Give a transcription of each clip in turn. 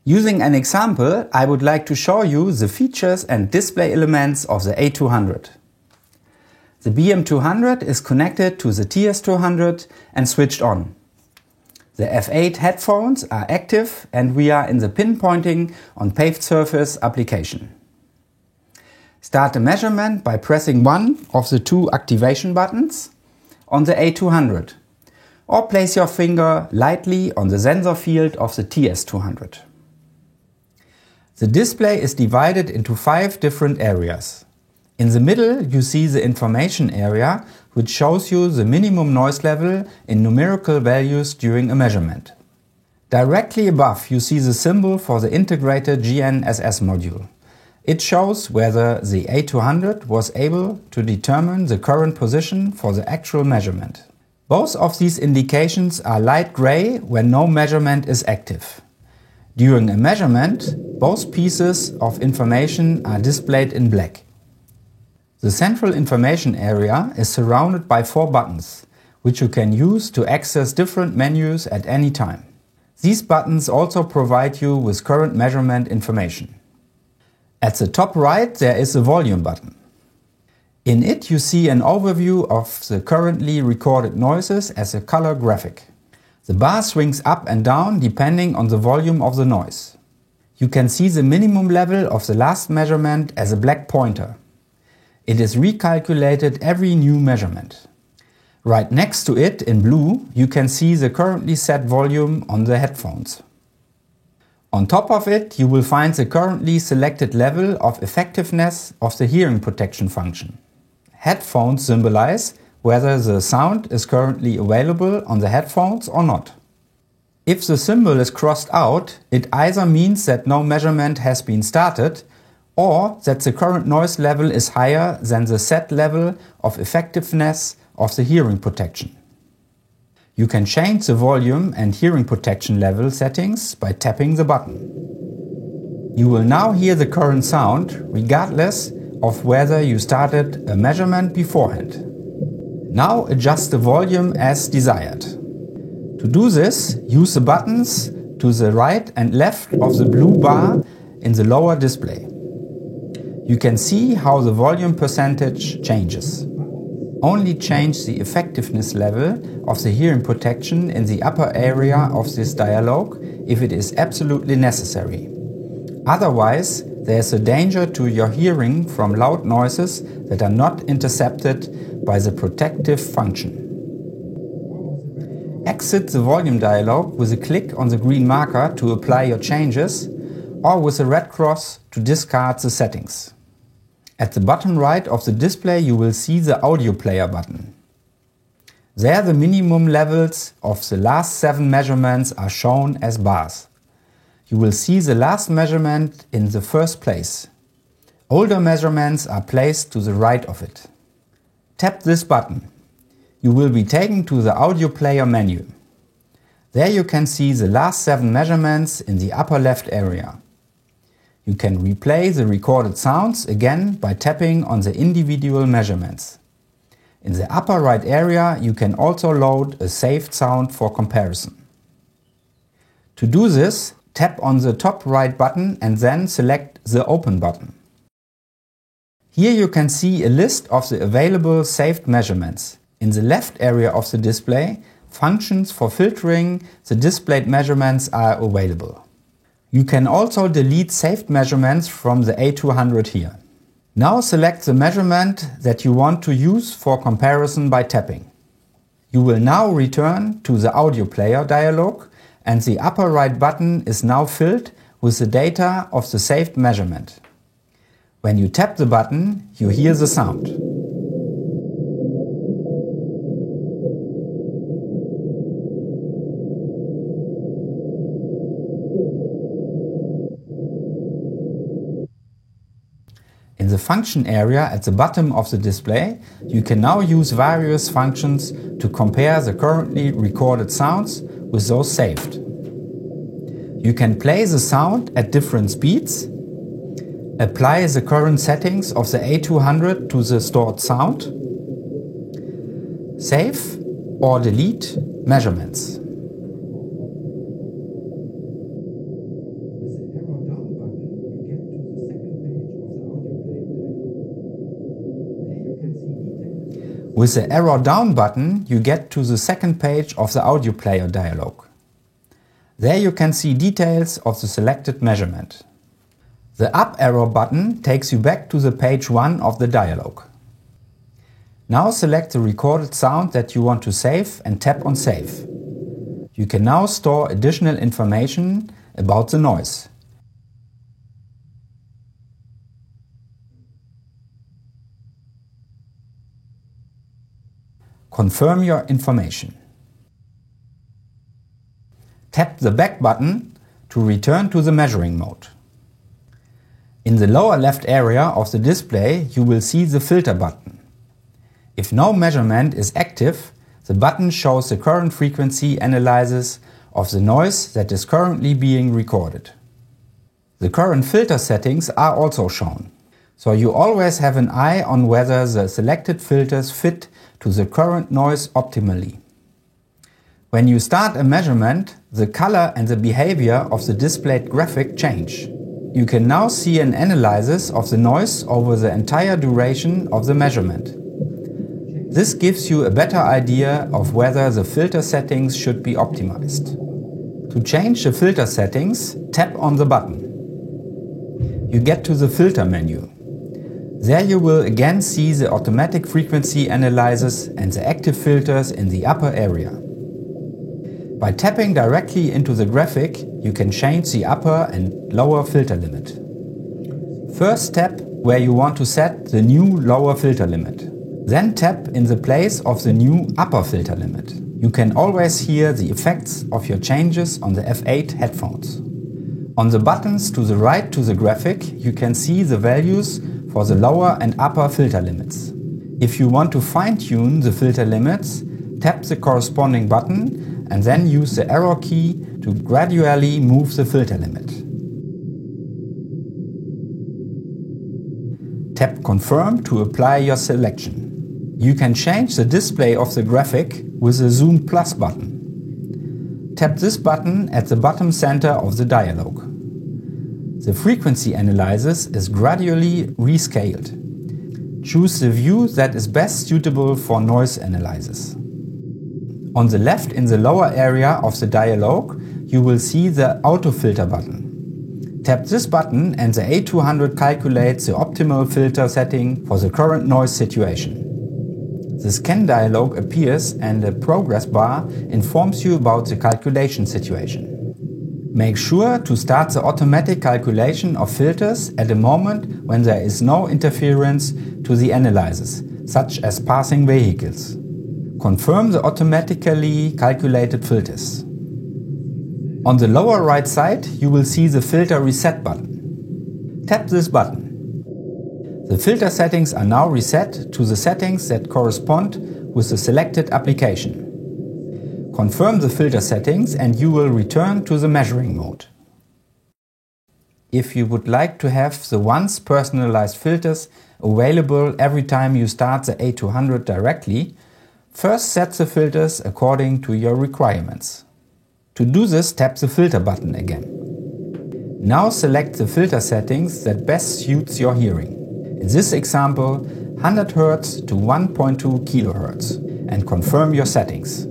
Using an example, I would like to show you the features and display elements of the A200. The BM200 is connected to the TS200 and switched on. The F8 headphones are active and we are in the pinpointing on paved surface application. Start the measurement by pressing one of the two activation buttons on the A200 or place your finger lightly on the sensor field of the TS200. The display is divided into 5 different areas. In the middle you see the information area, which shows you the minimum noise level in numerical values during a measurement. Directly above you see the symbol for the integrated GNSS module. It shows whether the A200 was able to determine the current position for the actual measurement. Both of these indications are light gray when no measurement is active. During a measurement, both pieces of information are displayed in black. The central information area is surrounded by 4 buttons, which you can use to access different menus at any time. These buttons also provide you with current measurement information. At the top right there is a volume button. In it you see an overview of the currently recorded noises as a color graphic. The bar swings up and down depending on the volume of the noise. You can see the minimum level of the last measurement as a black pointer. It is recalculated every new measurement. Right next to it in blue you can see the currently set volume on the headphones. On top of it you will find the currently selected level of effectiveness of the hearing protection function. Headphones symbolize whether the sound is currently available on the headphones or not. If the symbol is crossed out, it either means that no measurement has been started or that the current noise level is higher than the set level of effectiveness of the hearing protection. You can change the volume and hearing protection level settings by tapping the button. You will now hear the current sound regardless of whether you started a measurement beforehand. Now adjust the volume as desired. To do this, use the buttons to the right and left of the blue bar in the lower display. You can see how the volume percentage changes. Only change the effectiveness level of the hearing protection in the upper area of this dialog if it is absolutely necessary. Otherwise, there is a danger to your hearing from loud noises that are not intercepted by the protective function. Exit the volume dialog with a click on the green marker to apply your changes or with a red cross to discard the settings. At the bottom right of the display you will see the audio player button. There the minimum levels of the last 7 measurements are shown as bars. You will see the last measurement in the first place. Older measurements are placed to the right of it. Tap this button. You will be taken to the audio player menu. There you can see the last 7 measurements in the upper left area. You can replay the recorded sounds again by tapping on the individual measurements. In the upper right area you can also load a saved sound for comparison. To do this, tap on the top right button and then select the Open button. Here you can see a list of the available saved measurements. In the left area of the display, functions for filtering the displayed measurements are available. You can also delete saved measurements from the A200 here. Now select the measurement that you want to use for comparison by tapping. You will now return to the audio player dialog and the upper right button is now filled with the data of the saved measurement. When you tap the button, you hear the sound. In the function area at the bottom of the display, you can now use various functions to compare the currently recorded sounds with those saved. You can play the sound at different speeds, apply the current settings of the A200 to the stored sound, save or delete measurements. With the arrow down button, you get to the second page of the audio player dialog. There you can see details of the selected measurement. The up arrow button takes you back to the page 1 of the dialog. Now select the recorded sound that you want to save and tap on Save. You can now store additional information about the noise. Confirm your information. Tap the back button to return to the measuring mode. In the lower left area of the display you will see the filter button. If no measurement is active, the button shows the current frequency analysis of the noise that is currently being recorded. The current filter settings are also shown, so you always have an eye on whether the selected filters fit to the current noise optimally. When you start a measurement, the color and the behavior of the displayed graphic change. You can now see an analysis of the noise over the entire duration of the measurement. This gives you a better idea of whether the filter settings should be optimized. To change the filter settings, tap on the button. You get to the filter menu. There you will again see the automatic frequency analysis and the active filters in the upper area. By tapping directly into the graphic, you can change the upper and lower filter limit. First tap where you want to set the new lower filter limit. Then tap in the place of the new upper filter limit. You can always hear the effects of your changes on the F8 headphones. On the buttons to the right to the graphic, you can see the values for the lower and upper filter limits. If you want to fine-tune the filter limits, tap the corresponding button and then use the arrow key to gradually move the filter limit. Tap Confirm to apply your selection. You can change the display of the graphic with the Zoom Plus button. Tap this button at the bottom center of the dialog. The frequency analysis is gradually rescaled. Choose the view that is best suitable for noise analysis. On the left in the lower area of the dialog, you will see the Auto Filter button. Tap this button and the A200 calculates the optimal filter setting for the current noise situation. The scan dialog appears and a progress bar informs you about the calculation situation. Make sure to start the automatic calculation of filters at a moment when there is no interference to the analysis, such as passing vehicles. Confirm the automatically calculated filters. On the lower right side, you will see the Filter Reset button. Tap this button. The filter settings are now reset to the settings that correspond with the selected application. Confirm the filter settings and you will return to the measuring mode. If you would like to have the once personalized filters available every time you start the A200 directly, first set the filters according to your requirements. To do this, tap the Filter button again. Now select the filter settings that best suits your hearing. In this example, 100 Hz to 1.2 kHz, and confirm your settings.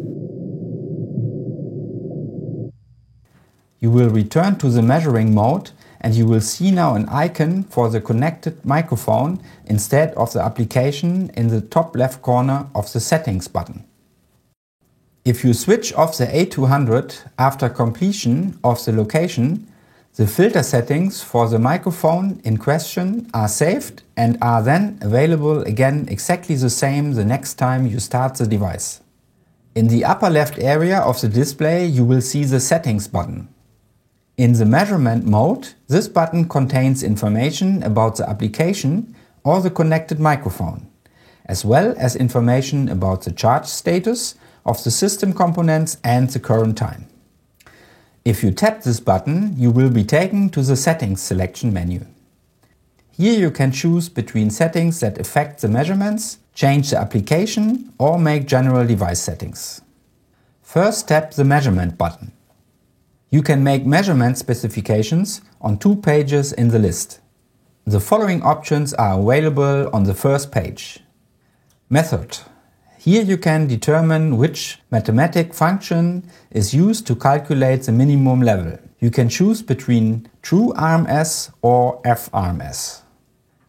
You will return to the measuring mode and you will see now an icon for the connected microphone instead of the application in the top left corner of the Settings button. If you switch off the A200 after completion of the location, the filter settings for the microphone in question are saved and are then available again exactly the same the next time you start the device. In the upper left area of the display you will see the Settings button. In the measurement mode, this button contains information about the application or the connected microphone, as well as information about the charge status of the system components and the current time. If you tap this button, you will be taken to the Settings selection menu. Here you can choose between settings that affect the measurements, change the application, or make general device settings. First tap the Measurement button. You can make measurement specifications on 2 pages in the list. The following options are available on the first page. Method: Here you can determine which mathematical function is used to calculate the minimum level. You can choose between true RMS or FRMS.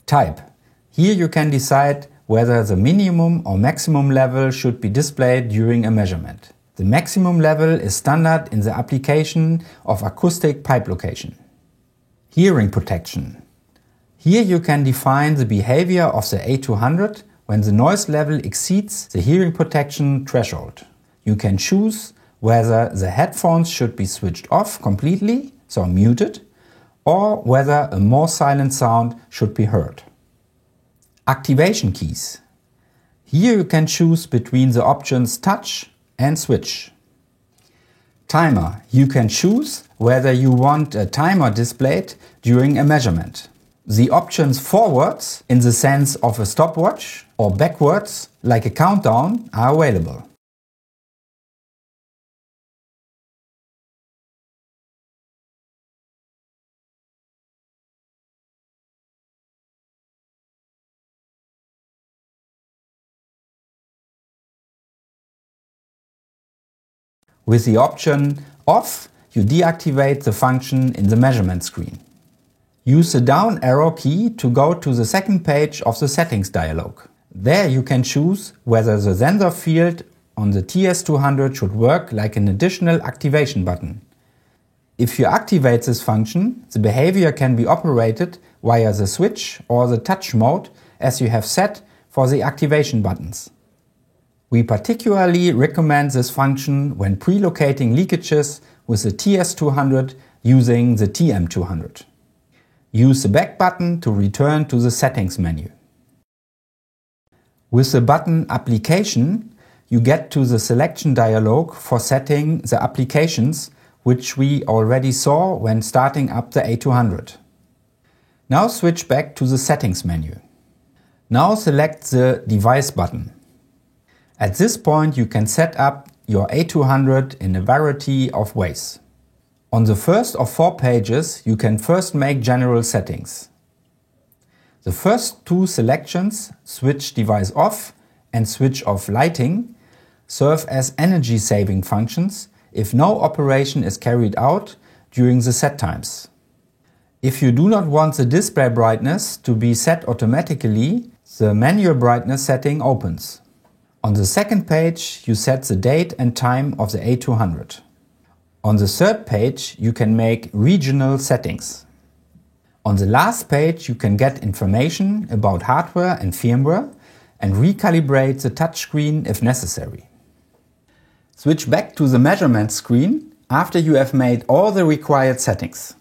Type. Here you can decide whether the minimum or maximum level should be displayed during a measurement. The maximum level is standard in the application of acoustic pipe location. Hearing protection. Here you can define the behavior of the A200 when the noise level exceeds the hearing protection threshold. You can choose whether the headphones should be switched off completely, so muted, or whether a more silent sound should be heard. Activation keys. Here you can choose between the options touch and switch. Timer. You can choose whether you want a timer displayed during a measurement. The options forwards, in the sense of a stopwatch, or backwards, like a countdown, are available. With the option off, you deactivate the function in the measurement screen. Use the down arrow key to go to the second page of the settings dialog. There you can choose whether the sensor field on the TS200 should work like an additional activation button. If you activate this function, the behavior can be operated via the switch or the touch mode as you have set for the activation buttons. We particularly recommend this function when pre-locating leakages with the TS200 using the TM200. Use the back button to return to the settings menu. With the button Application, you get to the selection dialog for setting the applications which we already saw when starting up the A200. Now switch back to the settings menu. Now select the Device button. At this point you can set up your A200 in a variety of ways. On the first of 4 pages you can first make general settings. The first 2 selections, switch device off and switch off lighting, serve as energy saving functions if no operation is carried out during the set times. If you do not want the display brightness to be set automatically, the manual brightness setting opens. On the second page you set the date and time of the A200. On the third page you can make regional settings. On the last page you can get information about hardware and firmware and recalibrate the touchscreen if necessary. Switch back to the measurement screen after you have made all the required settings.